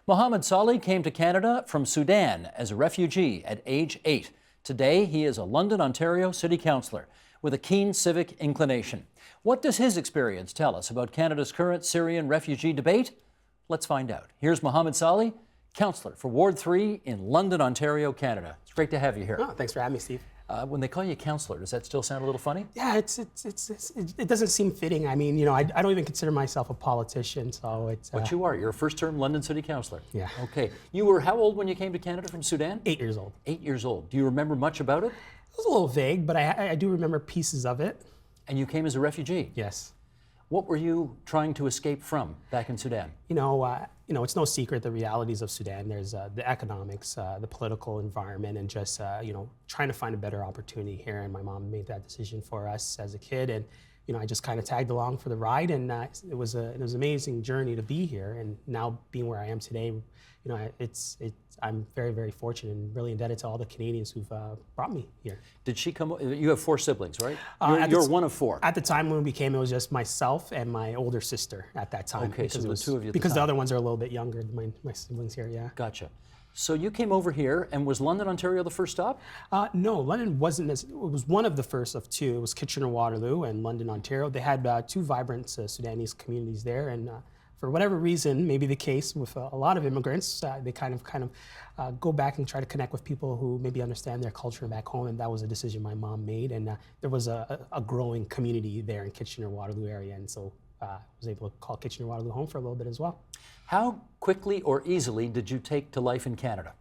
Mohamed Salih came to Canada from Sudan as a refugee at age 8. Today, he is a London, Ontario City Councillor with a keen civic inclination. What does his experience tell us about Canada's current Syrian refugee debate? Let's find out. Here's Mohamed Salih, Councillor for Ward 3 in London, Ontario, Canada. It's great to have you here. Oh, thanks for having me, Steve. When they call you councillor, does that still sound a little funny? Yeah, it doesn't seem fitting. I mean, I don't even consider myself a politician, so it's... But you are. You're a first-term London City Councillor. Yeah. Okay. You were how old when you came to Canada from Sudan? 8 years old. 8 years old. Do you remember much about it? It was a little vague, but I do remember pieces of it. And you came as a refugee? Yes. What were you trying to escape from back in Sudan? It's no secret the realities of Sudan. There's the economics, the political environment, and just trying to find a better opportunity here. And my mom made that decision for us as a kid, and I just kind of tagged along for the ride. And it was an amazing journey to be here. And now being where I am today, I'm very, very fortunate and really indebted to all the Canadians who've brought me here. Did she come? You have 4 siblings, right? You're one of 4. At the time when we came, it was just myself and my older sister at that time. Okay, so the two of you. Because the other ones are a little bit younger than my siblings here, yeah. Gotcha. So you came over here, and was London, Ontario the first stop? No, London wasn't. It was one of the first of 2. It was Kitchener-Waterloo and London, Ontario. They had 2 vibrant Sudanese communities there, and for whatever reason, maybe the case with a lot of immigrants, they kind of go back and try to connect with people who maybe understand their culture back home, and that was a decision my mom made. And there was a growing community there in Kitchener-Waterloo area, and so I was able to call Kitchener-Waterloo home for a little bit as well. How quickly or easily did you take to life in Canada?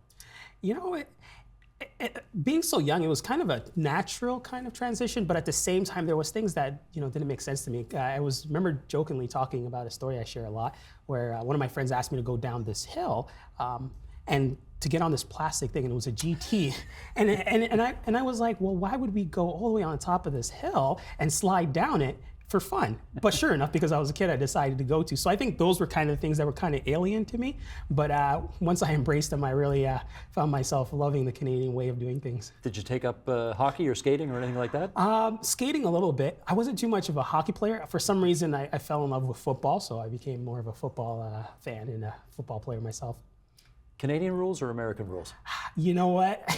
Being so young, it was kind of a natural kind of transition, but at the same time, there was things that didn't make sense to me. I remember jokingly talking about a story I share a lot, where one of my friends asked me to go down this hill and to get on this plastic thing, and it was a GT, and I was like, well, why would we go all the way on top of this hill and slide down it for fun? But sure enough, because I was a kid, I decided to go to. So I think those were kind of things that were kind of alien to me. But once I embraced them, I really found myself loving the Canadian way of doing things. Did you take up hockey or skating or anything like that? Skating a little bit. I wasn't too much of a hockey player. For some reason, I fell in love with football, so I became more of a football fan and a football player myself. Canadian rules or American rules? You know what?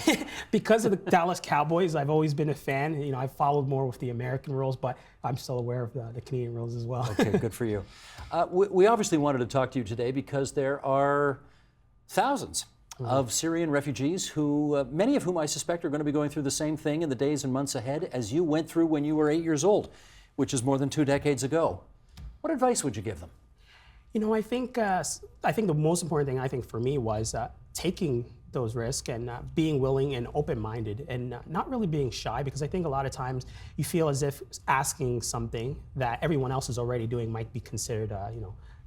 Because of the Dallas Cowboys, I've always been a fan. I've followed more with the American rules, but I'm still aware of the Canadian rules as well. Okay, good for you. We obviously wanted to talk to you today because there are thousands of Syrian refugees who, many of whom I suspect are going to be going through the same thing in the days and months ahead as you went through when you were 8 years old, which is more than 2 decades ago. What advice would you give them? I think the most important thing for me was taking those risks and being willing and open-minded and not really being shy, because I think a lot of times you feel as if asking something that everyone else is already doing might be considered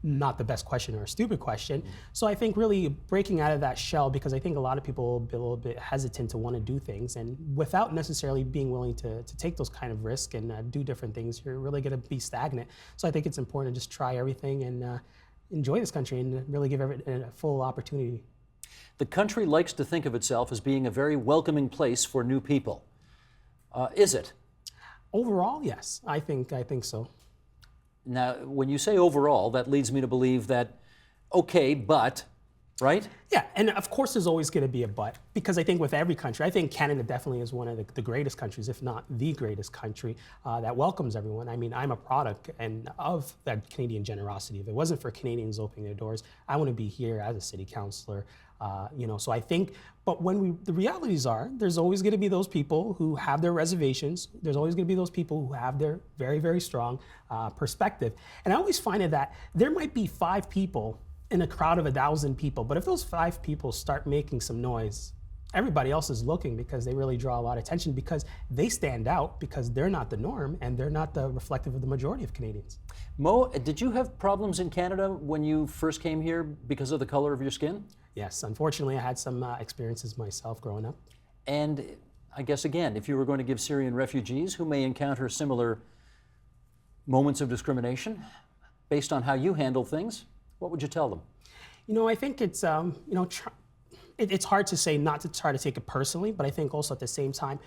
not the best question or a stupid question. So I think really breaking out of that shell, because I think a lot of people will be a little bit hesitant to want to do things, and without necessarily being willing to take those kind of risks and do different things, you're really going to be stagnant. So I think it's important to just try everything and enjoy this country and really give it a full opportunity. The country likes to think of itself as being a very welcoming place for new people. Is it? Overall, yes. I think so. Now, when you say overall, that leads me to believe that, okay, but, right? Yeah, and of course there's always going to be a but, because I think with every country, I think Canada definitely is one of the greatest countries, if not the greatest country, that welcomes everyone. I mean, I'm a product of that Canadian generosity. If it wasn't for Canadians opening their doors, I wouldn't be here as a city councillor. So I think, but the realities are, there's always going to be those people who have their reservations. There's always going to be those people who have their very, very strong perspective. And I always find it that there might be 5 people in a crowd of 1,000 people, but if those 5 people start making some noise, everybody else is looking, because they really draw a lot of attention, because they stand out, because they're not the norm and they're not the reflective of the majority of Canadians. Mo, did you have problems in Canada when you first came here because of the color of your skin? Yes, unfortunately, I had some experiences myself growing up. And I guess, again, if you were going to give Syrian refugees who may encounter similar moments of discrimination based on how you handle things, what would you tell them? I think it's, it's hard to say not to try to take it personally, but I think also at the same time,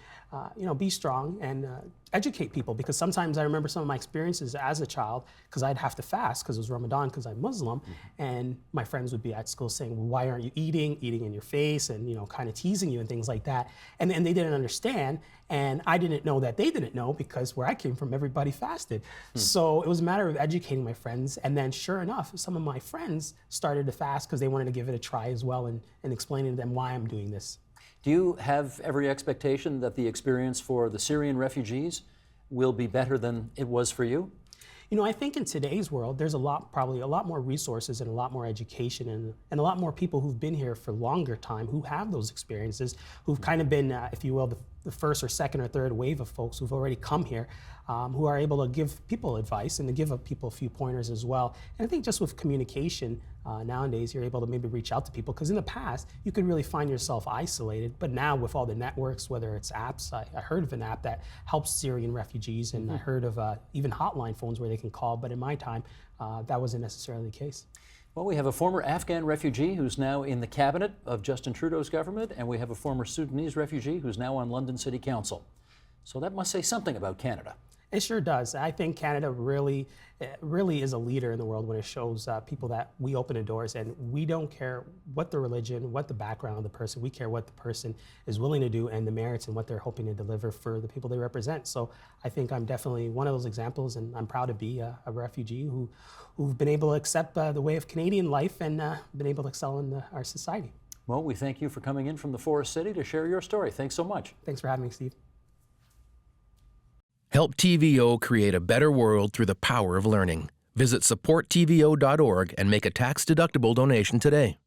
be strong and educate people, because sometimes I remember some of my experiences as a child, because I'd have to fast because it was Ramadan, because I'm Muslim, and my friends would be at school saying, well, why aren't you eating in your face, and kind of teasing you and things like that. And they didn't understand, and I didn't know that they didn't know, because where I came from, everybody fasted. So it was a matter of educating my friends, and then sure enough, some of my friends started to fast because they wanted to give it a try as well, and explaining to them why I'm doing this. Do you have every expectation that the experience for the Syrian refugees will be better than it was for you? I think in today's world, there's probably a lot more resources and a lot more education, and a lot more people who've been here for longer time who have those experiences, who've kind of been, if you will, the first or second or third wave of folks who've already come here, who are able to give people advice and to give people a few pointers as well. And I think just with communication, nowadays you're able to maybe reach out to people, because in the past you could really find yourself isolated, but now with all the networks, whether it's apps, I heard of an app that helps Syrian refugees, and I heard of even hotline phones where they can call, but in my time that wasn't necessarily the case. Well, we have a former Afghan refugee who's now in the cabinet of Justin Trudeau's government, and we have a former Sudanese refugee who's now on London City Council. So that must say something about Canada. It sure does. I think Canada really is a leader in the world when it shows people that we open the doors, and we don't care what the religion, what the background of the person. We care what the person is willing to do and the merits and what they're hoping to deliver for the people they represent. So I think I'm definitely one of those examples, and I'm proud to be a refugee who've been able to accept the way of Canadian life and been able to excel in our society. Well, we thank you for coming in from the Forest City to share your story. Thanks so much. Thanks for having me, Steve. Help TVO create a better world through the power of learning. Visit supporttvo.org and make a tax-deductible donation today.